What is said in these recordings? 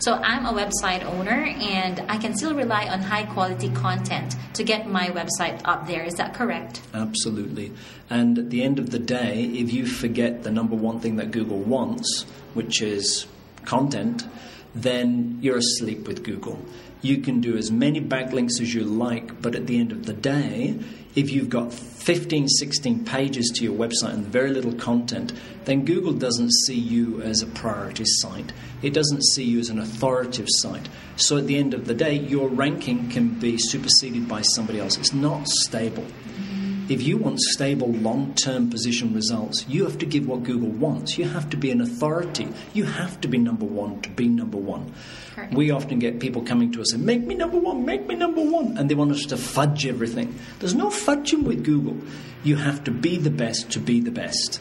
So I'm a website owner, and I can still rely on high-quality content to get my website up there. Is that correct? Absolutely. And at the end of the day, if you forget the number one thing that Google wants, which is content, then you're asleep with Google. You can do as many backlinks as you like, but at the end of the day, if you've got 15, 16 pages to your website and very little content, then Google doesn't see you as a priority site. It doesn't see you as an authoritative site. So at the end of the day, your ranking can be superseded by somebody else. It's not stable. If you want stable, long-term position results, you have to give what Google wants. You have to be an authority. You have to be number one to be number one. Correct. We often get people coming to us and make me number one, and they want us to fudge everything. There's no fudging with Google. You have to be the best to be the best.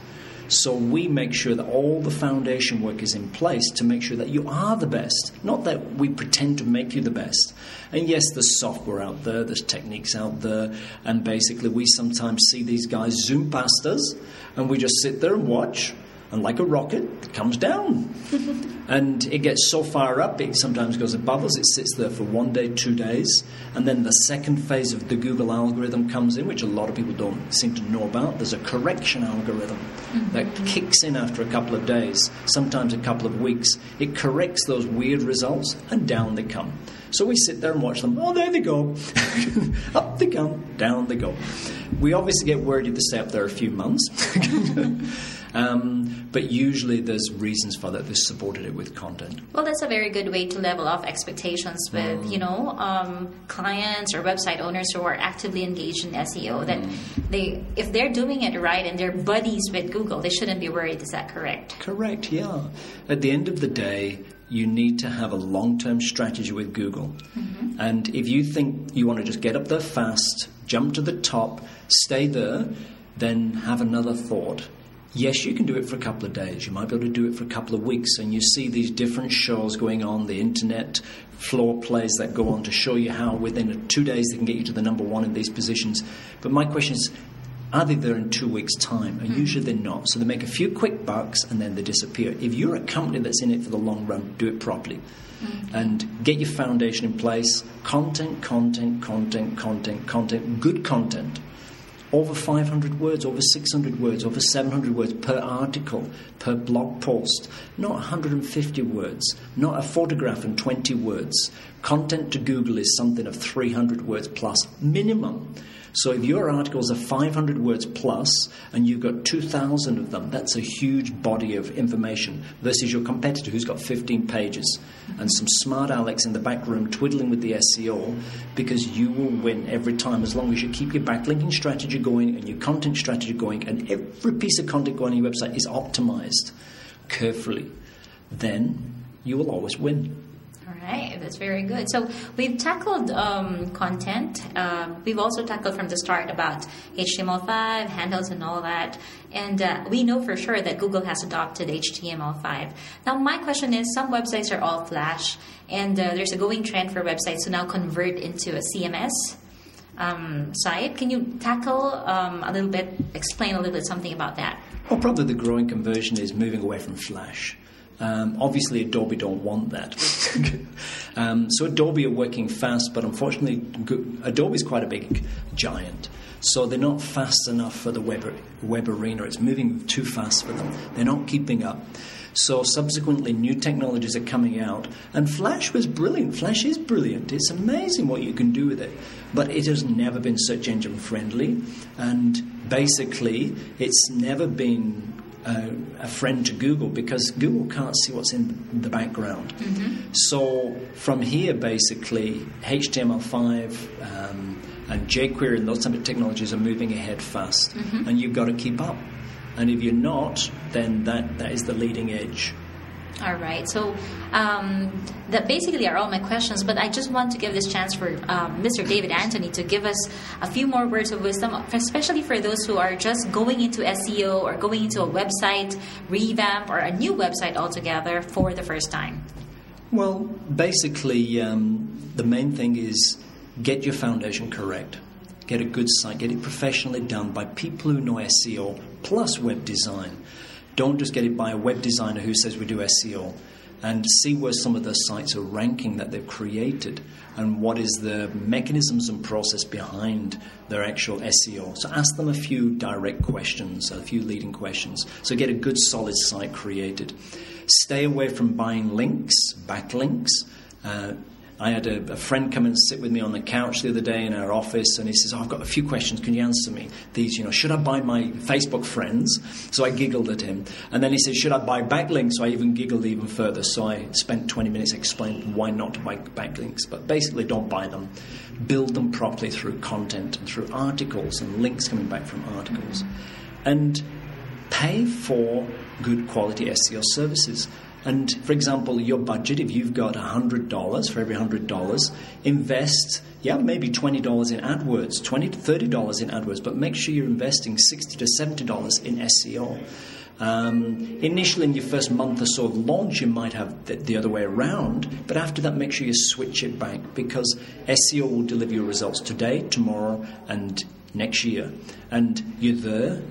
So we make sure that all the foundation work is in place to make sure that you are the best, not that we pretend to make you the best. And yes, there's software out there, there's techniques out there, and basically we sometimes see these guys zoom past us, and we just sit there and watch, and like a rocket, it comes down. And it gets so far up, it sometimes goes above us, it sits there for 1 day, 2 days, and then the second phase of the Google algorithm comes in, which a lot of people don't seem to know about. There's a correction algorithm that kicks in after a couple of days, sometimes a couple of weeks. It corrects those weird results, and down they come. So we sit there and watch them. Oh, there they go. Up they come, down they go. We obviously get worried if they stay up there a few months. But usually there's reasons for that. They've supported it with content. Well, that's a very good way to level off expectations with, clients or website owners who are actively engaged in SEO. That if they're doing it right and they're buddies with Google, they shouldn't be worried. Is that correct? Correct, yeah. At the end of the day, you need to have a long-term strategy with Google. And if you think you want to just get up there fast, jump to the top, stay there, then have another thought. Yes, you can do it for a couple of days. You might be able to do it for a couple of weeks. And you see these different shows going on, the internet floor plays that go on to show you how within 2 days they can get you to the number one in these positions. But my question is, are they there in 2 weeks' time? And usually they're not. So they make a few quick bucks and then they disappear. If you're a company that's in it for the long run, do it properly. And get your foundation in place. Content, good content. Over 500 words, over 600 words, over 700 words per article, per blog post. Not 150 words, not a photograph and 20 words. Content to Google is something of 300 words plus minimum. So if your articles are 500 words plus and you've got 2,000 of them, that's a huge body of information versus your competitor who's got 15 pages and some smart Alex in the back room twiddling with the SEO, because you will win every time as long as you keep your backlinking strategy going and your content strategy going, and every piece of content going on your website is optimized carefully. Then you will always win. Right, that's very good. So we've tackled content. We've also tackled from the start about HTML5, handles and all that. And we know for sure that Google has adopted HTML5. Now, my question is, some websites are all Flash, and there's a going trend for websites to now convert into a CMS site. Can you tackle explain a little bit something about that? Well, probably the growing conversion is moving away from Flash. Obviously, Adobe don't want that. So Adobe are working fast, but unfortunately, Adobe is quite a big giant. So they're not fast enough for the web arena. It's moving too fast for them. They're not keeping up. So subsequently, new technologies are coming out. And Flash was brilliant. Flash is brilliant. It's amazing what you can do with it. But it has never been search engine friendly. And basically, it's never been a friend to Google, because Google can't see what's in the background. So from here, basically, HTML5 and jQuery and those type of technologies are moving ahead fast, and you've got to keep up. And if you're not, then that is the leading edge. All right. So that basically are all my questions, but I just want to give this chance for Mr. David Anthony to give us a few more words of wisdom, especially for those who are just going into SEO or going into a website revamp or a new website altogether for the first time. Well, basically, the main thing is get your foundation correct. Get a good site. Get it professionally done by people who know SEO plus web design. Don't just get it by a web designer who says we do SEO. and see where some of the sites are ranking that they've created and what is the mechanisms and process behind their actual SEO. So ask them a few direct questions, a few leading questions, so get a good solid site created. Stay away from buying links, backlinks. I had a friend come and sit with me on the couch the other day in our office, and he says, I've got a few questions, can you answer me? These, should I buy my Facebook friends? So I giggled at him. And then he said, should I buy backlinks? So I even giggled even further. So I spent 20 minutes explaining why not to buy backlinks. But basically, don't buy them. Build them properly through content and through articles and links coming back from articles. And pay for good quality SEO services. And, for example, your budget, if you've got $100, for every $100, invest, maybe $20 in AdWords, $20 to $30 in AdWords, but make sure you're investing $60 to $70 in SEO. Initially, in your first month or so of launch, you might have the other way around, but after that, make sure you switch it back, because SEO will deliver you results today, tomorrow, and next year. And you're there.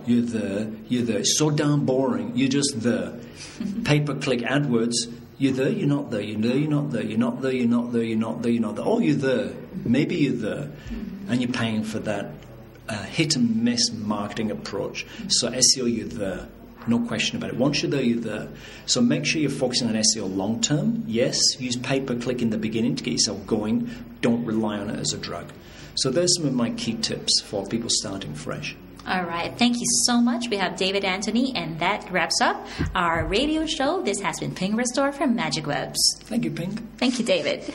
It's so damn boring. You're just there. Pay-per-click AdWords, you're there, you're not there, you're there, you're not there, you're not there, you're not there, you're not there, you're not there. Oh, you're there. Maybe you're there. And you're paying for that hit-and-miss marketing approach. So SEO, you're there. No question about it. Once you're there, you're there. So make sure you're focusing on SEO long-term. Yes, use pay-per-click in the beginning to get yourself going. Don't rely on it as a drug. So there's some of my key tips for people starting fresh. All right. Thank you so much. We have David Anthony, and that wraps up our radio show. This has been Ping Restore from Magic Webs. Thank you, Ping. Thank you, David.